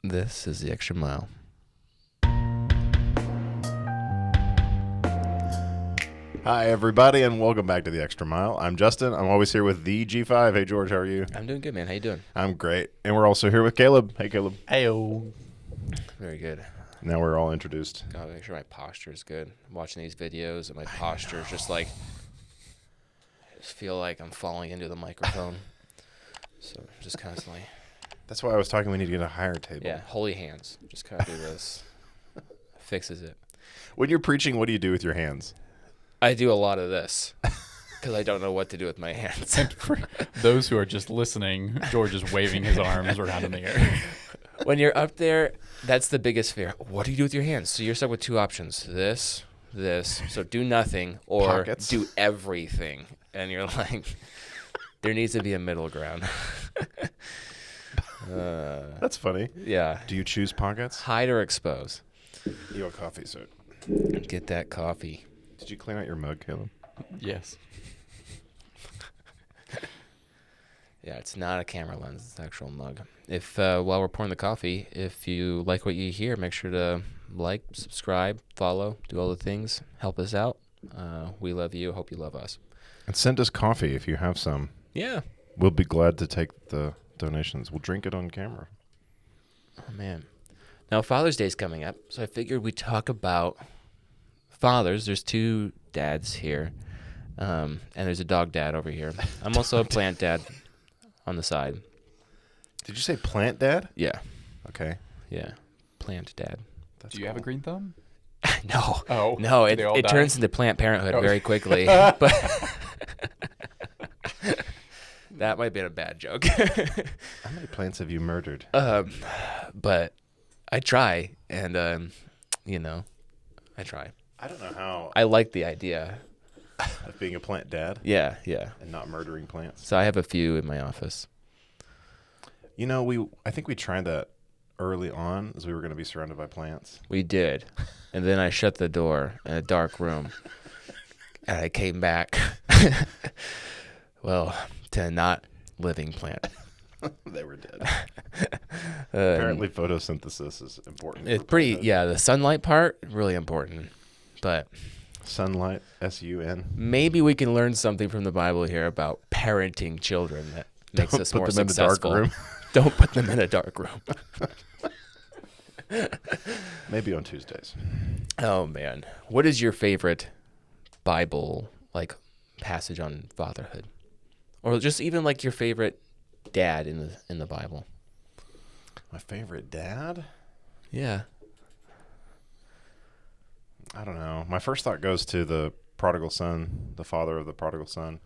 This is the Extra Mile. Hi, everybody, and welcome back to the Extra Mile. I'm Justin. I'm always here with the G5. Hey, George, how are you? I'm doing good, man. How you doing? I'm great. And we're also here with Caleb. Hey, Caleb. Heyo. Very good. Now we're all introduced. Gotta make sure my posture is good. I'm watching these videos, and my posture is just like, I just feel like I'm falling into the microphone. So just constantly. That's why I was talking we need to get a higher table. Yeah, holy hands. Just kind of do this. Fixes it. When you're preaching, what do you do with your hands? I do a lot of this because I don't know what to do with my hands. And for those who are just listening, George is waving his arms around in the air. When you're up there, that's the biggest fear. What do you do with your hands? So you're stuck with two options. This. So do nothing or Pockets. do everything. And you're like, there needs to be a middle ground. That's funny. Yeah. Do you choose pockets? Hide or expose. You want coffee, sir? Get that coffee. Did you clean out your mug, Caleb? Yes. Yeah, it's not a camera lens. It's an actual mug. If while we're pouring the coffee, if you like what you hear, make sure to like, subscribe, follow, do all the things. Help us out. We love you. Hope you love us. And send us coffee if you have some. Yeah. We'll be glad to take the donations. We'll drink it on camera. Oh, man. Now, Father's Day is coming up, so I figured we'd talk about fathers. There's two dads here, and there's a dog dad over here. I'm also a plant dad on the side. Did you say plant dad? Yeah. Okay. Yeah. Plant dad. That's Do you have a green thumb? No. Oh. No, Do it they all die? turns into Planned Parenthood Oh. very quickly. But that might have been a bad joke. How many plants have you murdered? But I try, and, I try. I don't know how. I like the idea. Of being a plant dad Yeah. and not murdering plants. So I have a few in my office. You know, I think we tried that early on as we were going to be surrounded by plants. We did. And then I shut the door in a dark room. And I came back, well, to a not living plant. They were dead. Apparently photosynthesis is important. It's for pretty, plants. yeah, the sunlight part, really important. But Sunlight, S-U-N. maybe we can learn something from the Bible here about parenting children that makes Don't us put more them in a dark successful. room. Don't put them in a dark room. Maybe on Tuesdays. Oh, man. What is your favorite Bible, passage on fatherhood? Or just even, your favorite dad in the Bible? My favorite dad? Yeah. I don't know. My first thought goes to the prodigal son, the father of the prodigal son.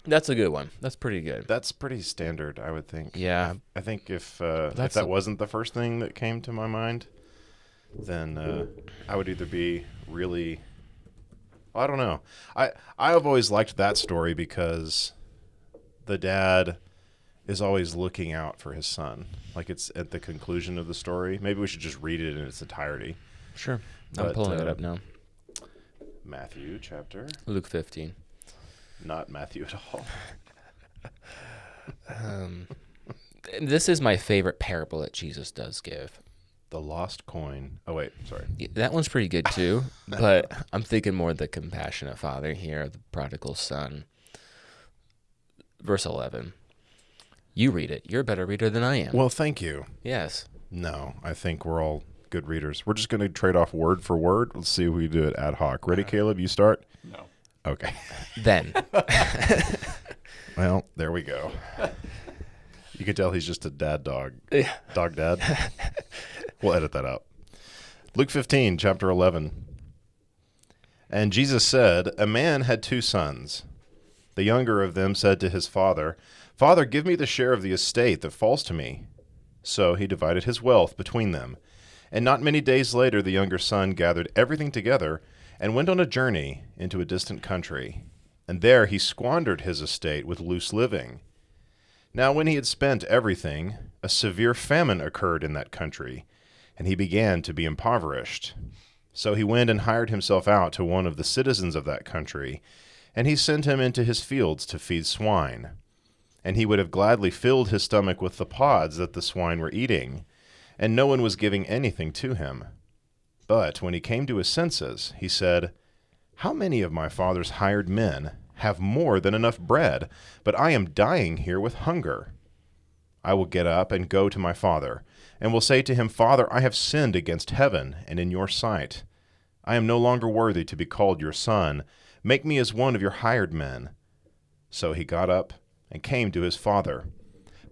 That's a good one. That's pretty good. That's pretty standard, I would think. Yeah. I think if That's that a- wasn't the first thing that came to my mind, then I would either be really... I don't know. I have always liked that story because the dad is always looking out for his son. It's at the conclusion of the story. Maybe we should just read it in its entirety. Sure. I'm But, pulling it up now. Matthew chapter, Luke 15. not Matthew at all. This is my favorite parable that Jesus does give. The lost coin. Oh, wait, sorry. Yeah, that one's pretty good too, but I'm thinking more the compassionate father here, the prodigal son. Verse 11. You read it. You're a better reader than I am. Well, thank you. Yes. No, I think we're all good readers. We're just going to trade off word for word. Let's see if we do it ad hoc. Ready, Caleb? You start? No. Okay. Then. Well, there we go. You can tell he's just a dad dog. Yeah. Dog dad. We'll edit that out. Luke 15, chapter 11. And Jesus said, a man had two sons. The younger of them said to his father, Father, give me the share of the estate that falls to me. So he divided his wealth between them. And not many days later, the younger son gathered everything together and went on a journey into a distant country. And there he squandered his estate with loose living. Now when he had spent everything, a severe famine occurred in that country, and he began to be impoverished. So he went and hired himself out to one of the citizens of that country, and he sent him into his fields to feed swine. and he would have gladly filled his stomach with the pods that the swine were eating, and no one was giving anything to him. But when he came to his senses, he said, "How many of my father's hired men have more than enough bread, but I am dying here with hunger? I will get up and go to my father, and will say to him, Father, I have sinned against heaven and in your sight. I am no longer worthy to be called your son. Make me as one of your hired men." So he got up and came to his father.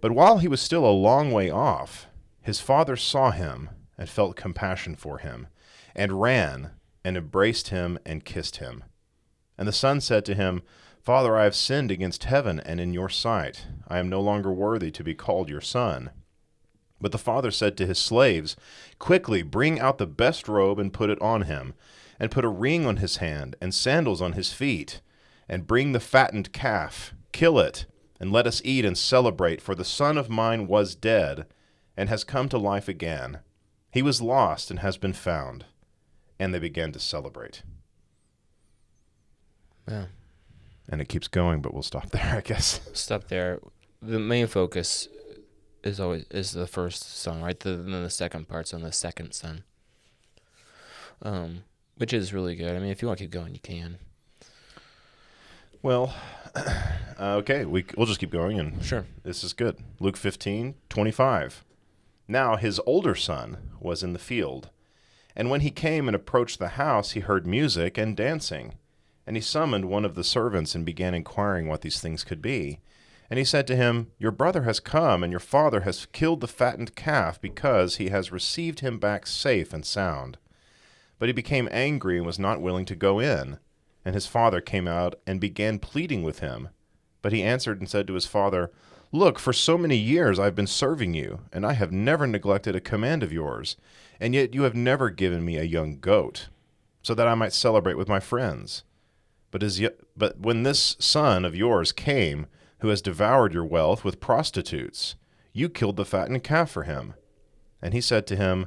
But while he was still a long way off, his father saw him and felt compassion for him, and ran and embraced him and kissed him. And the son said to him, "Father, I have sinned against heaven and in your sight. I am no longer worthy to be called your son." But the father said to his slaves, "Quickly bring out the best robe and put it on him, and put a ring on his hand and sandals on his feet, and bring the fattened calf, kill it, and let us eat and celebrate, for the son of mine was dead and has come to life again. He was lost and has been found." And they began to celebrate. Yeah. And it keeps going, but we'll stop there, I guess. Stop there. The main focus is the first son, right? Then the second part's on the second son, which is really good. I mean, if you want to keep going, you can. Well, okay, we'll just keep going, and Sure. this is good. Luke 15:25. Now his older son was in the field, and when he came and approached the house, he heard music and dancing. And he summoned one of the servants and began inquiring what these things could be. And he said to him, "Your brother has come, and your father has killed the fattened calf, because he has received him back safe and sound." But he became angry and was not willing to go in. And his father came out and began pleading with him. But he answered and said to his father, "Look, for so many years I have been serving you, and I have never neglected a command of yours. And yet you have never given me a young goat, so that I might celebrate with my friends. But when this son of yours came, who has devoured your wealth with prostitutes, you killed the fattened calf for him." And he said to him,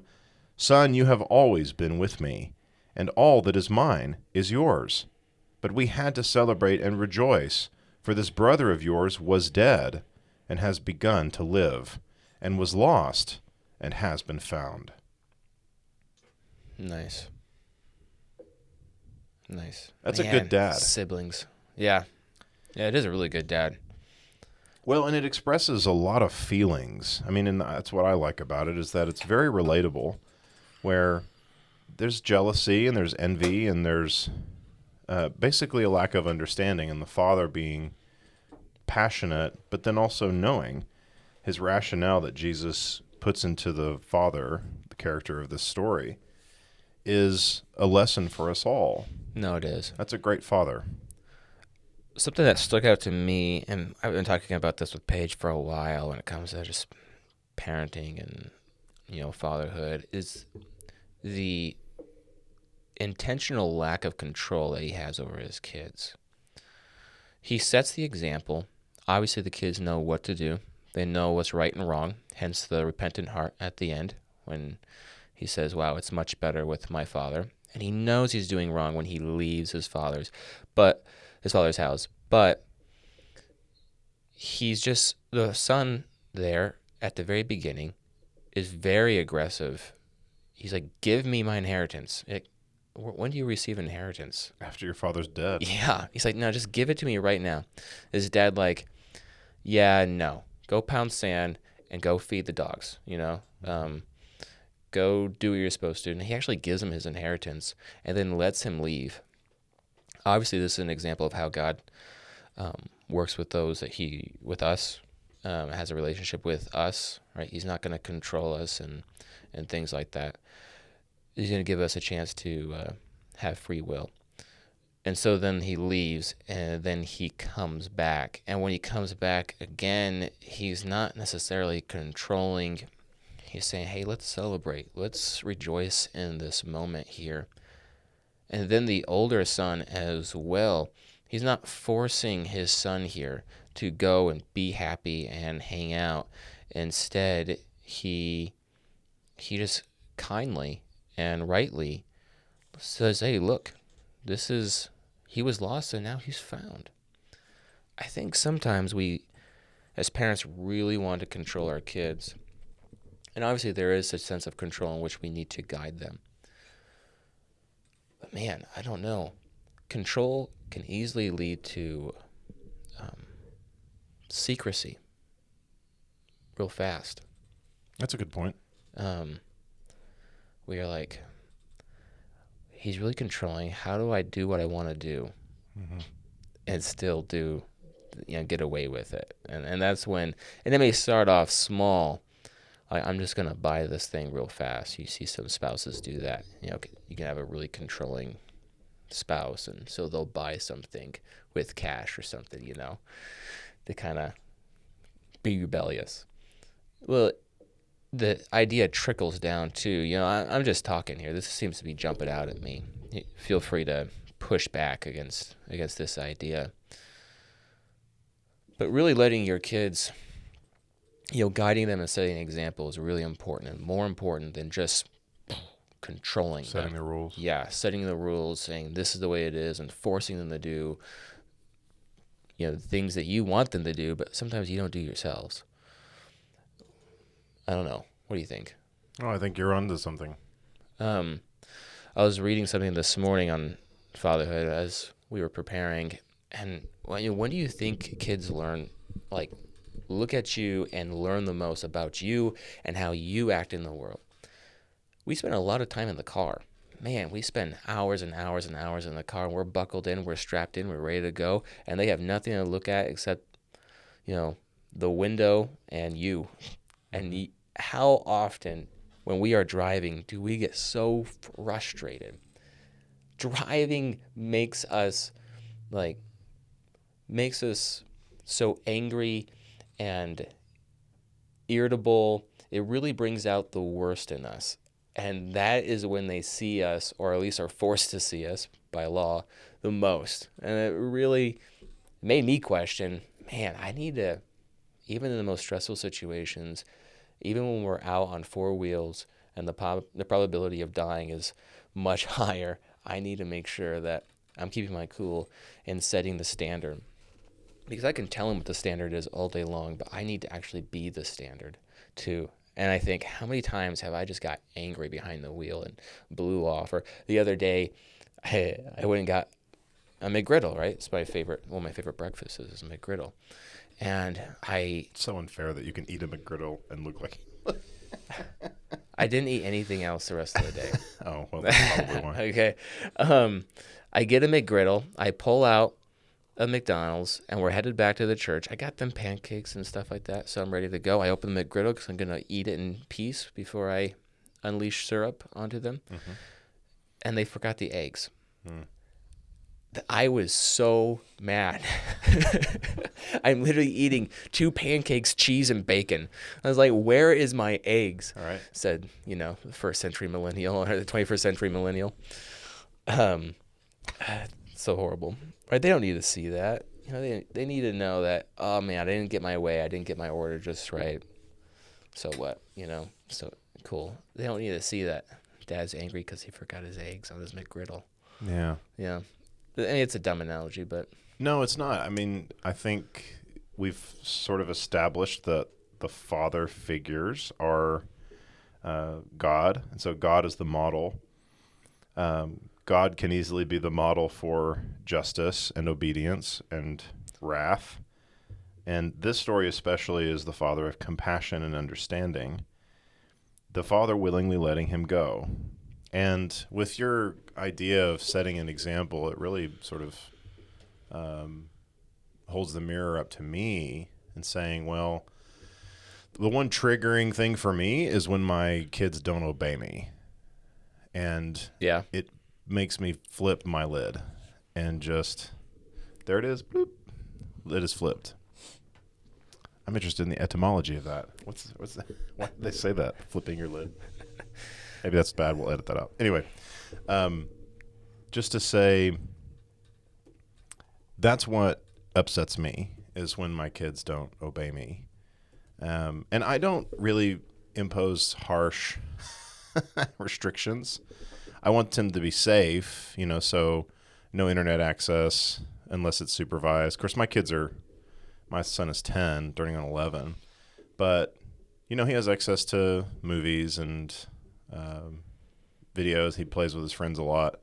"Son, you have always been with me, and all that is mine is yours. But we had to celebrate and rejoice, for this brother of yours was dead and has begun to live, and was lost and has been found." Nice. Nice. That's a good dad. Siblings. Yeah. Yeah, it is a really good dad. Well, and it expresses a lot of feelings. I mean, and that's what I like about it, is that it's very relatable, where there's jealousy and there's envy and there's basically a lack of understanding, and the father being passionate, but then also knowing his rationale that Jesus puts into the father, the character of this story, is a lesson for us all. No, it is. That's a great father. Something that stuck out to me, and I've been talking about this with Paige for a while when it comes to just parenting and, fatherhood, is the intentional lack of control that he has over his kids. He sets the example. Obviously, the kids know what to do. They know what's right and wrong, hence the repentant heart at the end when he says, "Wow, it's much better with my father." And he knows he's doing wrong when he leaves his father's house. But he's just, the son there at the very beginning is very aggressive. He's like, "Give me my inheritance." When do you receive inheritance? After your father's dead. Yeah. He's like, "No, just give it to me right now." His dad like, "Yeah, no. Go pound sand and go feed the dogs, Go do what you're supposed to." And he actually gives him his inheritance and then lets him leave. Obviously, this is an example of how God works with those that with us, has a relationship with us, right? He's not going to control us and things like that. He's going to give us a chance to have free will. And so then he leaves, and then he comes back. And when he comes back again, he's not necessarily controlling. He's saying, "Hey, let's celebrate. Let's rejoice in this moment here." And then the older son as well, he's not forcing his son here to go and be happy and hang out. Instead, he just kindly and rightly says, "Hey, look, he was lost and now he's found." I think sometimes we, as parents, really want to control our kids. And obviously there is a sense of control in which we need to guide them. But man, I don't know. Control can easily lead to secrecy real fast. That's a good point. We are like, he's really controlling. How do I do what I want to do and still get away with it? And that's when, and it may start off small. Like, I'm just going to buy this thing real fast. You see some spouses do that. You can have a really controlling spouse, and so they'll buy something with cash or something, to kind of be rebellious. Well, the idea trickles down too. I'm just talking here. This seems to be jumping out at me. Feel free to push back against this idea. But really letting your kids, guiding them and setting an example is really important, and more important than just controlling them. Setting the rules. Yeah, setting the rules, saying this is the way it is, and forcing them to do things that you want them to do, but sometimes you don't do yourselves. I don't know. What do you think? Oh, I think you're onto something. I was reading something this morning on fatherhood as we were preparing, and when do you think kids learn, like, look at you and learn the most about you and how you act in the world? We spend a lot of time in the car. Man, we spend hours and hours and hours in the car, and we're buckled in, we're strapped in, we're ready to go, and they have nothing to look at except, the window and you. And how often when we are driving do we get so frustrated? Driving makes us so angry and irritable. It really brings out the worst in us. And that is when they see us, or at least are forced to see us by law, the most. And it really made me question, man, I need to, even in the most stressful situations, even when we're out on four wheels and the probability of dying is much higher, I need to make sure that I'm keeping my cool and setting the standard. Because I can tell them what the standard is all day long, but I need to actually be the standard too. And I think, how many times have I just got angry behind the wheel and blew off? Or the other day, I went and got a McGriddle, right? It's my favorite breakfast is McGriddle. And It's so unfair that you can eat a McGriddle and look like... I didn't eat anything else the rest of the day. Oh, well, that's probably why. Okay. I get a McGriddle. I pull out a McDonald's, and we're headed back to the church. I got them pancakes and stuff like that, so I'm ready to go. I open the McGriddle because I'm going to eat it in peace before I unleash syrup onto them. Mm-hmm. And they forgot the eggs. Mm. I was so mad. I'm literally eating 2 pancakes, cheese, and bacon. I was like, where is my eggs? All right. Said, the first century millennial, or the 21st century millennial. So horrible. Right? They don't need to see that. They need to know that, oh man, I didn't get my way. I didn't get my order just right. So what? So cool. They don't need to see that Dad's angry because he forgot his eggs on his McGriddle. Yeah. Yeah. I mean, it's a dumb analogy, but... No, it's not. I mean, I think we've sort of established that the father figures are God. And so God is the model. God can easily be the model for justice and obedience and wrath. And this story especially is the father of compassion and understanding. The father willingly letting him go. And with your idea of setting an example, it really sort of holds the mirror up to me and saying, well, the one triggering thing for me is when my kids don't obey me. And it makes me flip my lid and just, there it is, bloop, lid is flipped. I'm interested in the etymology of that. What's that? Why did they say that? Flipping your lid. Maybe that's bad. We'll edit that out. Anyway, just to say, that's what upsets me, is when my kids don't obey me. And I don't really impose harsh restrictions. I want them to be safe, so no internet access unless it's supervised. Of course, my kids are My son is 10, turning on 11. But, he has access to movies and videos. He plays with his friends a lot.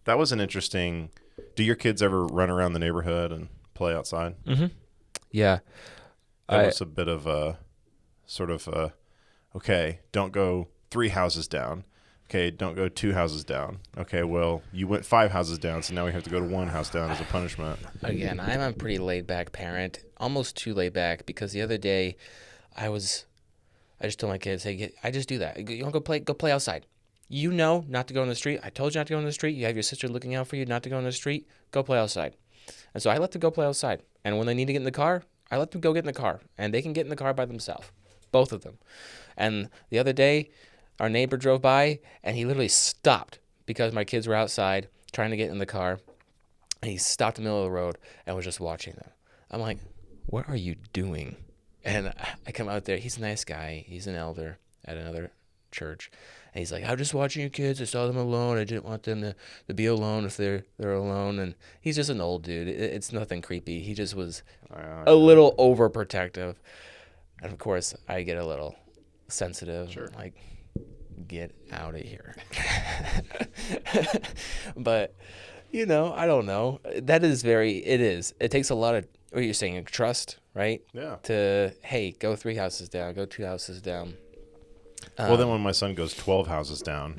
That was an interesting... Do your kids ever run around the neighborhood and play outside? Mm-hmm. Yeah. That was a bit of a sort of a, okay, don't go 3 houses down. Okay, don't go 2 houses down. Okay, well, you went 5 houses down, so now we have to go to 1 house down as a punishment. Again, I'm a pretty laid-back parent, almost too laid back, because the other day I just told my kids, hey, I just do that. You want to go play outside. You know not to go in the street. I told you not to go in the street. You have your sister looking out for you not to go in the street. Go play outside. And so I let them go play outside. And when they need to get in the car, I let them go get in the car. And they can get in the car by themselves, both of them. And the other day, our neighbor drove by, and he literally stopped because my kids were outside trying to get in the car. And he stopped in the middle of the road and was just watching them. I'm like, what are you doing? And I come out there. He's a nice guy. He's an elder at another church. And he's like, I'm just watching your kids. I saw them alone. I didn't want them to be alone if they're alone. And he's just an old dude. It's nothing creepy. He just was a little overprotective. And, of course, I get a little sensitive. Sure. Like, get out of here. But, I don't know. It is. It takes a lot of, what you're saying, trust, right? Yeah. To, hey, go 3 houses down, go 2 houses down. Well, then when my son goes 12 houses down,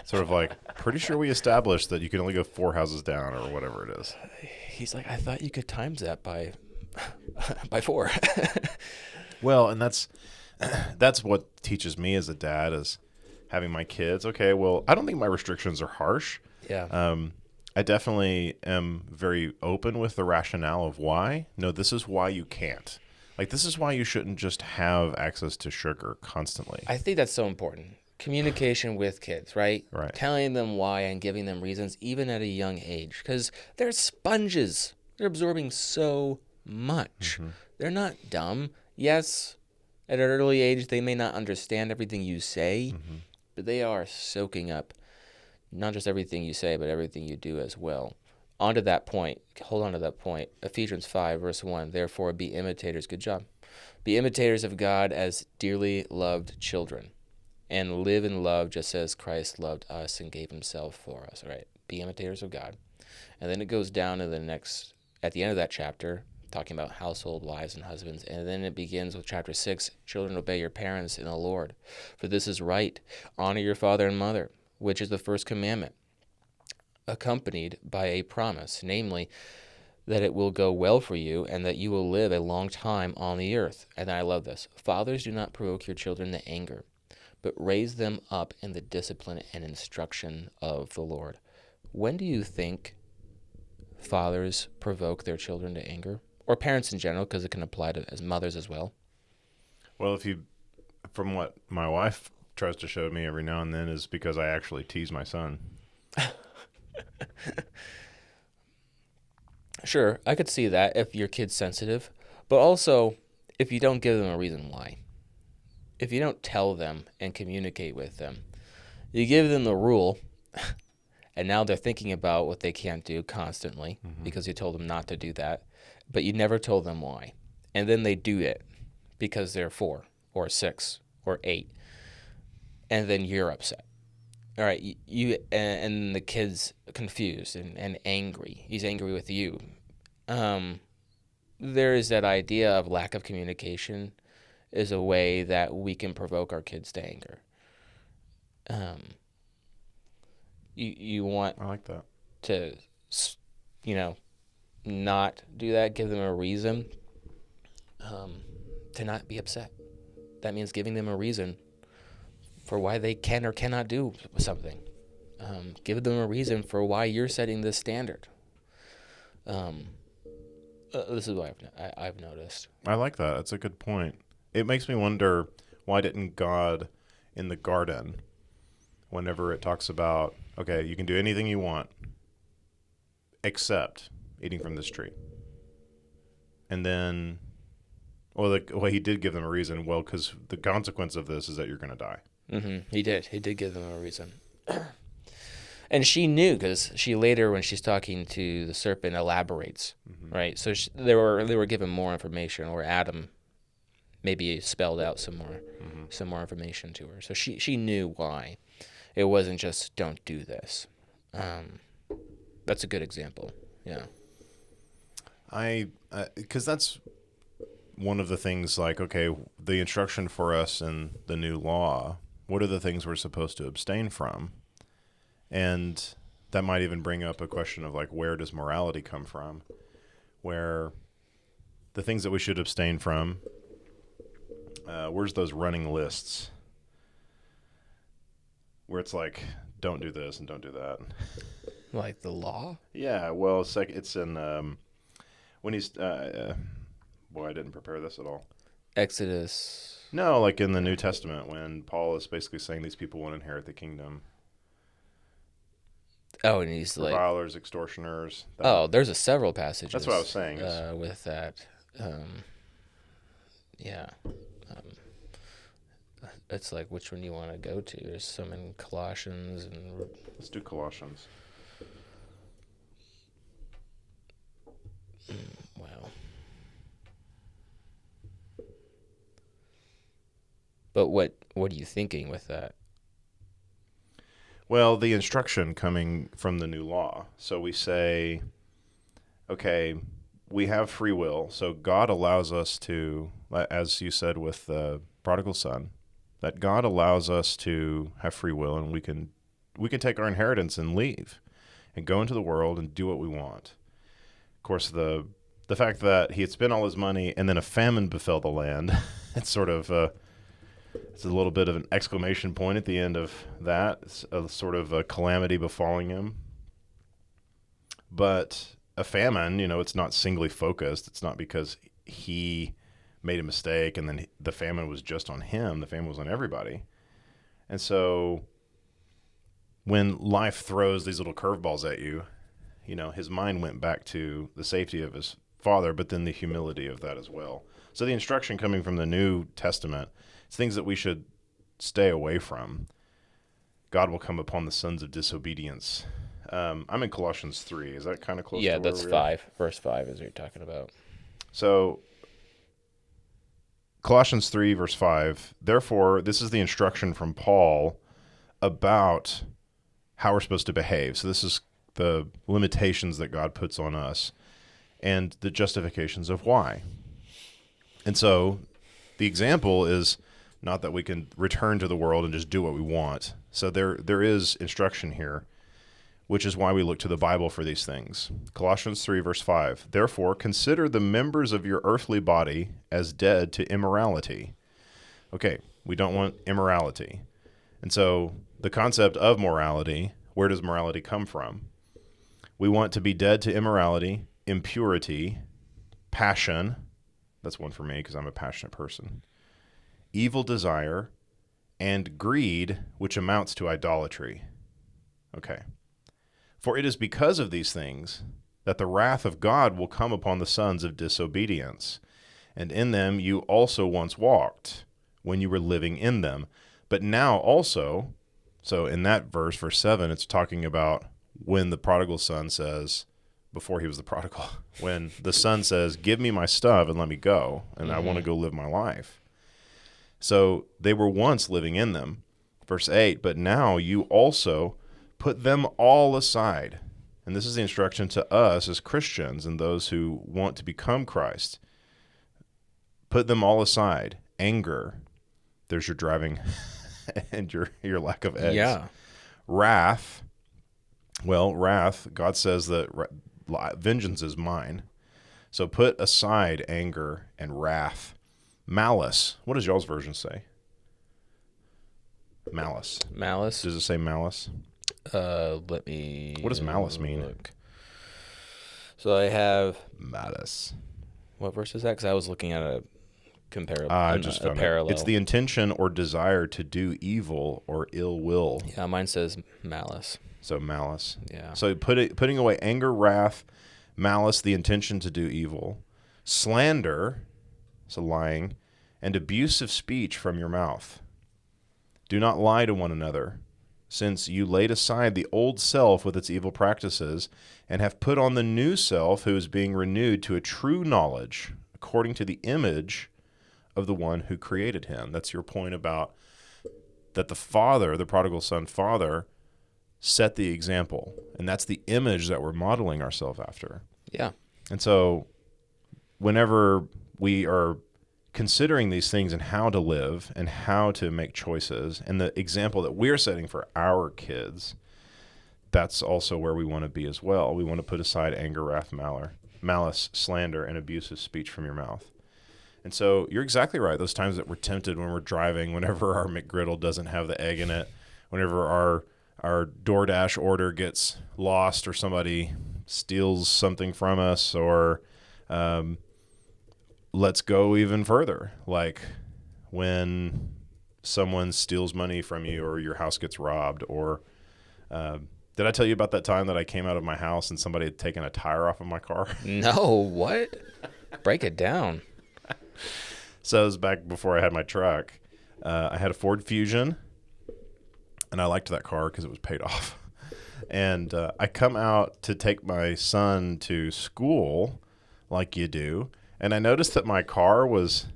sort of like, pretty sure we established that you can only go 4 houses down or whatever it is. He's like, I thought you could times that by 4. Well, and that's what teaches me as a dad is having my kids. Okay, well, I don't think my restrictions are harsh. Yeah. I definitely am very open with the rationale of why. No, this is why you can't. Like, this is why you shouldn't just have access to sugar constantly. I think that's so important. Communication with kids, right? Right. Telling them why and giving them reasons, even at a young age, because they're sponges. They're absorbing so much. Mm-hmm. They're not dumb. Yes, at an early age, they may not understand everything you say, mm-hmm. but they are soaking up not just everything you say, but everything you do as well. Hold on to that point. Ephesians 5, verse 1, therefore be imitators. Good job. Be imitators of God as dearly loved children, and live in love just as Christ loved us and gave himself for us. All right, be imitators of God. And then it goes down to at the end of that chapter, talking about household wives and husbands. And then it begins with chapter 6, children, obey your parents in the Lord, for this is right. Honor your father and mother, which is the first commandment, accompanied by a promise, namely, that it will go well for you and that you will live a long time on the earth. And I love this. Fathers, do not provoke your children to anger, but raise them up in the discipline and instruction of the Lord. When do you think fathers provoke their children to anger? Or parents in general, because it can apply to as mothers as well. Well, from what my wife tries to show me every now and then, is because I actually tease my son. Sure, I could see that if your kid's sensitive, but also if you don't give them a reason why. If you don't tell them and communicate with them, you give them the rule, and now they're thinking about what they can't do constantly because you told them not to do that, but you never told them why. And then they do it because they're 4 or 6 or 8, and then you're upset. All right, and the kid's confused and angry. He's angry with you. There is that idea of lack of communication is a way that we can provoke our kids to anger. You want I like that. to, not do that. Give them a reason to not be upset. That means giving them a reason for why they can or cannot do something. Give them a reason for why you're setting this standard. This is what I've noticed. I like that. That's a good point. It makes me wonder, why didn't God in the garden, whenever it talks about, okay, you can do anything you want except eating from this tree. And then, he did give them a reason. Well, because the consequence of this is that you're going to die. Mm-hmm. He did. He did give them a reason. And she knew because she later, when she's talking to the serpent, elaborates, right? So they were given more information, or Adam maybe spelled out some more information to her. So she knew why. It wasn't just don't do this. That's a good example. Yeah. Because that's one of the things, like, okay, the instruction for us in the new law, what are the things we're supposed to abstain from? And that might even bring up a question of, like, where does morality come from? Where the things that we should abstain from, where's those running lists? Where it's like, don't do this and don't do that. Like the law? Yeah, well, it's in, when he's, boy, I didn't prepare this at all. Exodus. No, like in the New Testament, when Paul is basically saying these people won't inherit the kingdom. Oh, and he's like revilers, extortioners. There's several passages. That's what I was saying. With that, yeah. It's like, which one you want to go to? There's some in Colossians and. Let's do Colossians. Wow. But what are you thinking with that? Well, the instruction coming from the new law. So we say, okay, we have free will. So God allows us to, as you said with the prodigal son, that God allows us to have free will, and we can take our inheritance and leave and go into the world and do what we want. Of course, the fact that he had spent all his money and then a famine befell the land, it's sort of it's a little bit of an exclamation point at the end of that. It's a sort of a calamity befalling him. But a famine, it's not singly focused. It's not because he made a mistake and then the famine was just on him. The famine was on everybody. And so when life throws these little curveballs at you, his mind went back to the safety of his father, but then the humility of that as well. So the instruction coming from the New Testament, it's things that we should stay away from. God will come upon the sons of disobedience. I'm in Colossians 3. Is that kind of close to where that's 5. Verse 5 is what you're talking about. So Colossians 3, verse 5, therefore, this is the instruction from Paul about how we're supposed to behave. So this is the limitations that God puts on us and the justifications of why. And so the example is not that we can return to the world and just do what we want. So there is instruction here, which is why we look to the Bible for these things. Colossians 3, verse 5, therefore consider the members of your earthly body as dead to immorality. Okay, we don't want immorality. And so the concept of morality, where does morality come from? We want to be dead to immorality, impurity, passion. That's one for me because I'm a passionate person. Evil desire, and greed, which amounts to idolatry. Okay. For it is because of these things that the wrath of God will come upon the sons of disobedience. And in them you also once walked when you were living in them. But now also, so in that verse 7, it's talking about when the prodigal son says, before he was the prodigal, when the son says, give me my stuff and let me go, and I want to go live my life. So they were once living in them. Verse 8, but now you also put them all aside. And this is the instruction to us as Christians and those who want to become Christ. Put them all aside. Anger. There's your driving and your lack of eggs. Yeah. Wrath. Well, wrath, God says that vengeance is mine. So put aside anger and wrath. Malice. What does y'all's version say? Malice. Malice. Does it say malice? Let me. What does malice mean? Look. So I have malice. What verse is that? Because I was looking at a comparable. I just found parallel. It's the intention or desire to do evil or ill will. Yeah, mine says malice. So malice. Yeah. So putting away anger, wrath, malice, the intention to do evil, slander, so lying, and abusive speech from your mouth. Do not lie to one another, since you laid aside the old self with its evil practices and have put on the new self who is being renewed to a true knowledge according to the image of the one who created him. That's your point about that the father, the prodigal son father, set the example. And that's the image that we're modeling ourselves after. Yeah. And so whenever we are considering these things and how to live and how to make choices and the example that we're setting for our kids, that's also where we want to be as well. We want to put aside anger, wrath, malice, slander, and abusive speech from your mouth. And so you're exactly right. Those times that we're tempted when we're driving, whenever our McGriddle doesn't have the egg in it, whenever our DoorDash order gets lost or somebody steals something from us, or let's go even further, like when someone steals money from you or your house gets robbed, or did I tell you about that time that I came out of my house and somebody had taken a tire off of my car? No, what? Break it down. So it was back before I had my truck. I had a Ford Fusion, and I liked that car because it was paid off. And I come out to take my son to school, like you do, and I noticed that my car was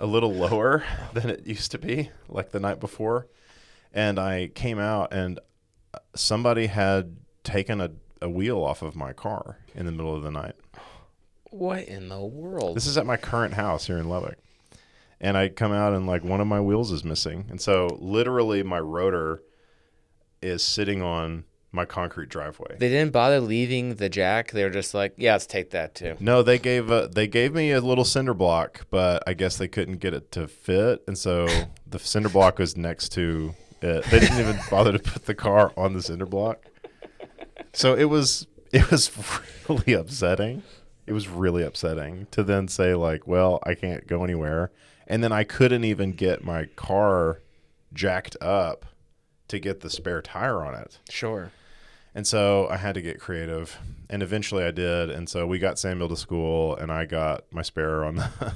a little lower than it used to be, like the night before. And I came out, and somebody had taken a wheel off of my car in the middle of the night. What in the world? This is at my current house here in Lubbock. And I come out and like one of my wheels is missing. And so literally my rotor is sitting on my concrete driveway. They didn't bother leaving the jack. They were just like, yeah, let's take that too. No, they gave me a little cinder block, but I guess they couldn't get it to fit. And so the cinder block was next to it. They didn't even bother to put the car on the cinder block. So it was really upsetting. It was really upsetting to then say like, well, I can't go anywhere. And then I couldn't even get my car jacked up to get the spare tire on it. Sure. And so I had to get creative, and eventually I did. And so we got Samuel to school, and I got my spare on the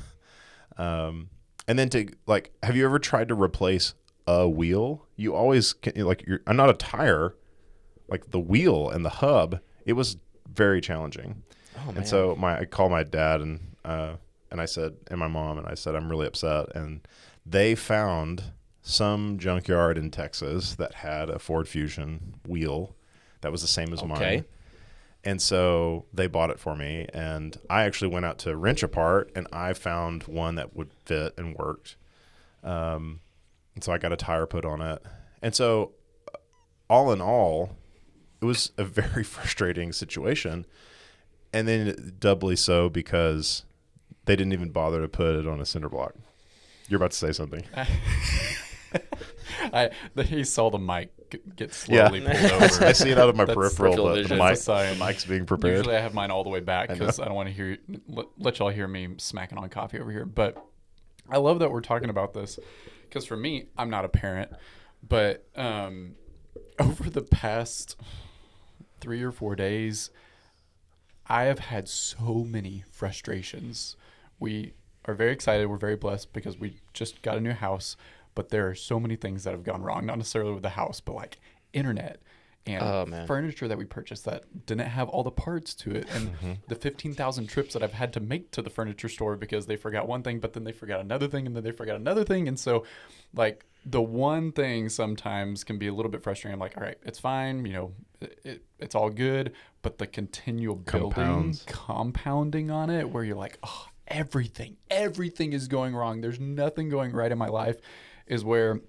and then to like, have you ever tried to replace a wheel? You always can, like, I'm not a tire, like the wheel and the hub, it was very challenging. Oh, man. And so I called my dad and I said, and my mom, and I said, I'm really upset. And they found some junkyard in Texas that had a Ford Fusion wheel that was the same as mine. And so they bought it for me. And I actually went out to wrench apart, and I found one that would fit and worked. And so I got a tire put on it. And so all in all, it was a very frustrating situation. And then doubly so because they didn't even bother to put it on a cinder block. You're about to say something. He saw the mic get slowly pulled over. I see it out of my That's peripheral, but the mic's being prepared. Usually I have mine all the way back because I don't want to let y'all hear me smacking on coffee over here. But I love that we're talking about this because for me, I'm not a parent. But over the past 3 or 4 days, I have had so many frustrations. We are very excited. We're very blessed because we just got a new house, but there are so many things that have gone wrong, not necessarily with the house, but like internet and furniture that we purchased that didn't have all the parts to it. And the 15,000 trips that I've had to make to the furniture store because they forgot one thing, but then they forgot another thing, and then they forgot another thing. And so like the one thing sometimes can be a little bit frustrating. I'm like, all right, it's fine. You know, it's all good. But the continual compounding on it where you're like, oh, everything is going wrong. There's nothing going right in my life is where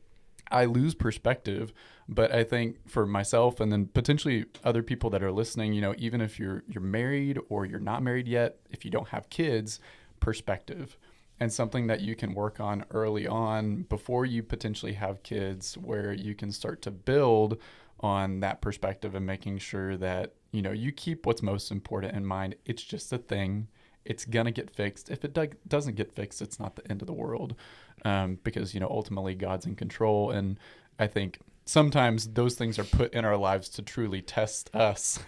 I lose perspective. But I think for myself and then potentially other people that are listening, you know, even if you're married or you're not married yet, if you don't have kids, perspective. And something that you can work on early on before you potentially have kids, where you can start to build on that perspective and making sure that, you know, you keep what's most important in mind. It's just a thing. It's going to get fixed. If it doesn't get fixed, it's not the end of the world, because, you know, ultimately God's in control. And I think sometimes those things are put in our lives to truly test us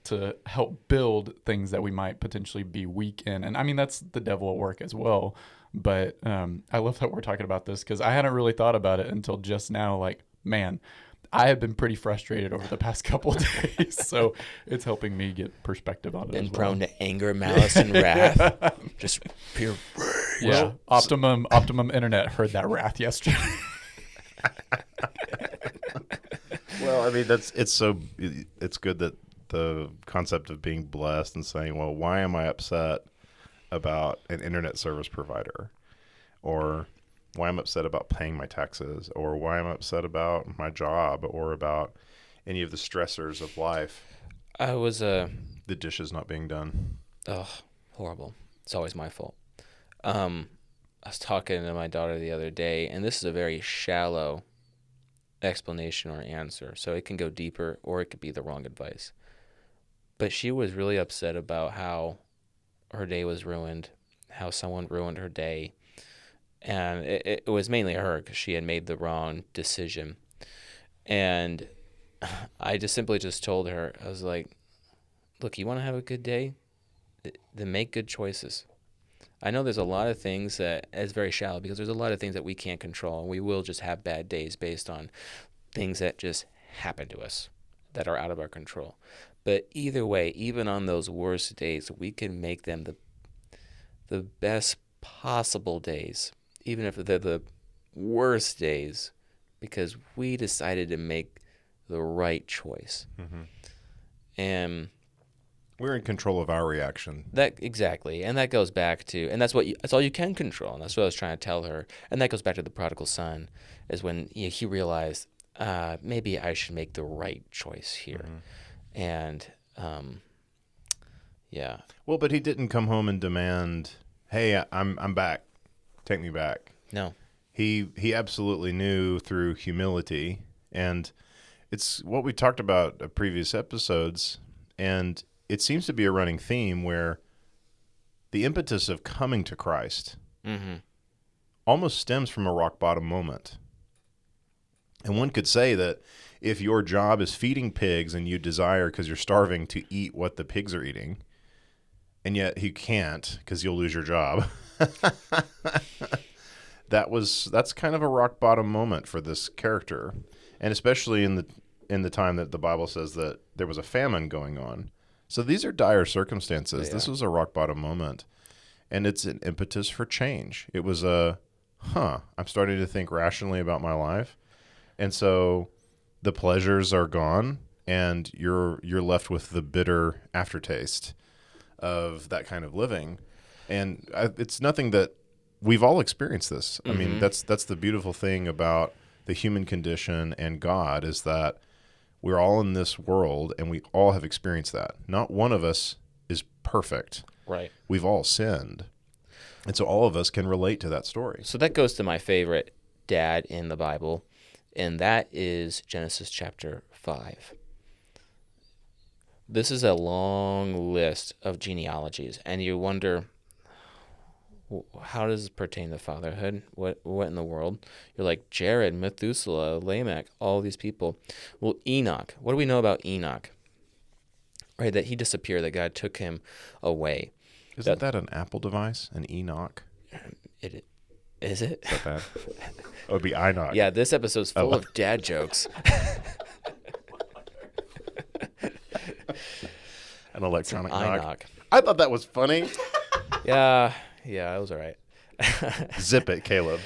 to help build things that we might potentially be weak in. And I mean, that's the devil at work as well. But I love that we're talking about this because I hadn't really thought about it until just now. Like, man, I have been pretty frustrated over the past couple of days, so it's helping me get perspective on it. And as well. prone to anger, malice, and wrath. Just pure. Yeah, Optimum Internet heard that wrath yesterday. Well, I mean, it's good that the concept of being blessed and saying, well, why am I upset about an internet service provider? Or why I'm upset about paying my taxes, or why I'm upset about my job, or about any of the stressors of life. I was The dishes not being done. oh, horrible. It's always my fault. I was talking to my daughter the other day, and this is a very shallow explanation or answer, so it can go deeper or it could be the wrong advice. But she was really upset about how her day was ruined, how someone ruined her day. And it was mainly her because she had made the wrong decision. And I just simply told her, I was like, look, you want to have a good day? Then make good choices. I know there's a lot of things that it's very shallow because there's a lot of things that we can't control. And we will just have bad days based on things that just happen to us that are out of our control. But either way, even on those worst days, we can make them the best possible days, even if they're the worst days, because we decided to make the right choice. Mm-hmm. And we're in control of our reaction. That exactly, and that goes back to, and that's all you can control, and that's what I was trying to tell her. And that goes back to the prodigal son, is when he realized maybe I should make the right choice here, and yeah. Well, but he didn't come home and demand, "Hey, I'm back, take me back." No, he absolutely knew through humility, and it's what we talked about in previous episodes, and it seems to be a running theme where the impetus of coming to Christ almost stems from a rock bottom moment. And one could say that if your job is feeding pigs and you desire, because you're starving, to eat what the pigs are eating, and yet you can't because you'll lose your job, that's kind of a rock bottom moment for this character, and especially in the time that the Bible says that there was a famine going on. So these are dire circumstances. This was a rock bottom moment, and it's an impetus for change. It was I'm starting to think rationally about my life, and so the pleasures are gone, and you're left with the bitter aftertaste of that kind of living. And it's nothing that we've all experienced this. I mean, that's the beautiful thing about the human condition and God, is that we're all in this world, and we all have experienced that. Not one of us is perfect. right. We've all sinned. And so all of us can relate to that story. So that goes to my favorite dad in the Bible, and that is Genesis chapter 5. This is a long list of genealogies, and you wonder, how does it pertain to fatherhood? What in the world? You're like Jared, Methuselah, Lamech, all these people. Well, Enoch. What do we know about Enoch? Right, that he disappeared, that God took him away. Isn't that an Apple device, an Enoch? Is it? Is that bad? It would be Enoch. Yeah, this episode's full of dad jokes. An electronic Enoch. knock. I thought that was funny. Yeah, it was all right. Zip it, Caleb.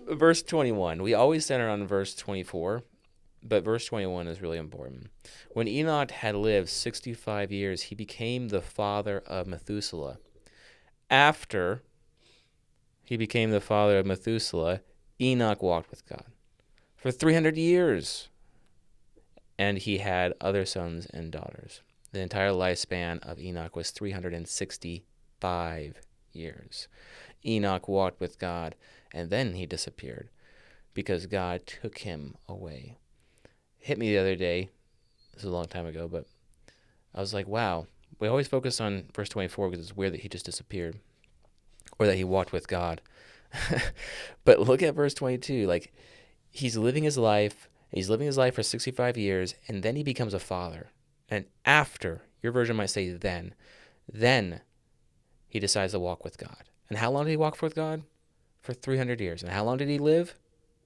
Verse 21. We always center on verse 24, but verse 21 is really important. When Enoch had lived 65 years, he became the father of Methuselah. After he became the father of Methuselah, Enoch walked with God for 300 years, and he had other sons and daughters. The entire lifespan of Enoch was 365 years. Enoch walked with God, and then he disappeared because God took him away. Hit me the other day. This is a long time ago, but I was like, wow. We always focus on verse 24 because it's weird that he just disappeared or that he walked with God. But look at verse 22. Like, he's living his life. He's living his life for 65 years, and then he becomes a father. And after, your version might say then he decides to walk with God. And how long did he walk with God? For 300 years. And how long did he live?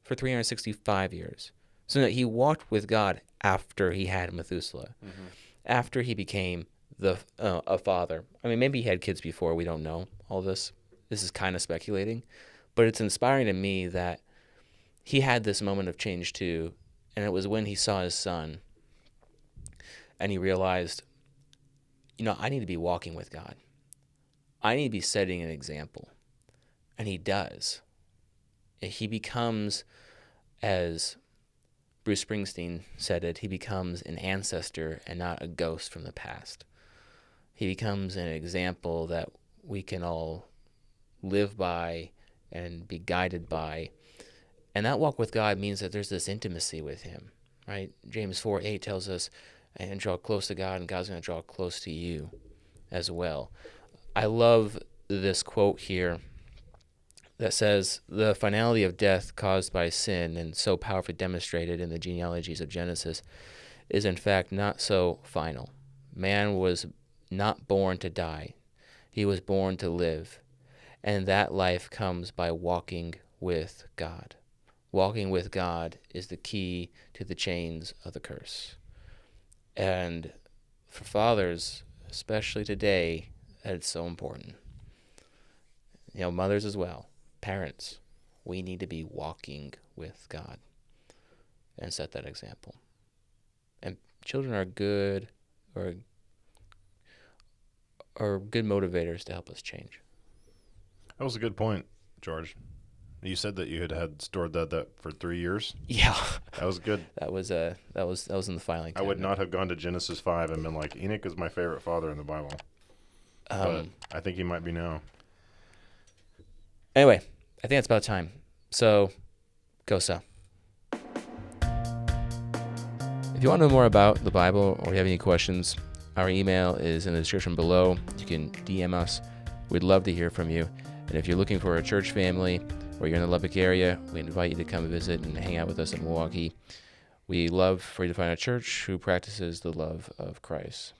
for 365 years. So that he walked with God after he had Methuselah, after he became a father. I mean, maybe he had kids before. We don't know all this. This is kind of speculating. But it's inspiring to me that he had this moment of change too, and it was when he saw his son and he realized, I need to be walking with God. I need to be setting an example. And he does. He becomes, as Bruce Springsteen said it, he becomes an ancestor and not a ghost from the past. He becomes an example that we can all live by and be guided by. And that walk with God means that there's this intimacy with him, right? James 4:8 tells us, and draw close to God, and God's going to draw close to you as well. I love this quote here that says, the finality of death caused by sin, and so powerfully demonstrated in the genealogies of Genesis, is in fact not so final. Man was not born to die. He was born to live. And that life comes by walking with God. Walking with God is the key to the chains of the curse. And for fathers, especially today, that's so important. Mothers as well. Parents, we need to be walking with God and set that example. And children are good or good motivators to help us change. That was a good point, George. You said that you had stored that for 3 years. Yeah, that was good. That was in the filing cabinet. I would not have gone to Genesis 5 and been like, Enoch is my favorite father in the Bible. But I think he might be now. Anyway, I think it's about time. So, go so. If you want to know more about the Bible or you have any questions, our email is in the description below. You can DM us. We'd love to hear from you. And if you're looking for a church family or you're in the Lubbock area, we invite you to come visit and hang out with us in Milwaukee. We love for you to find a church who practices the love of Christ.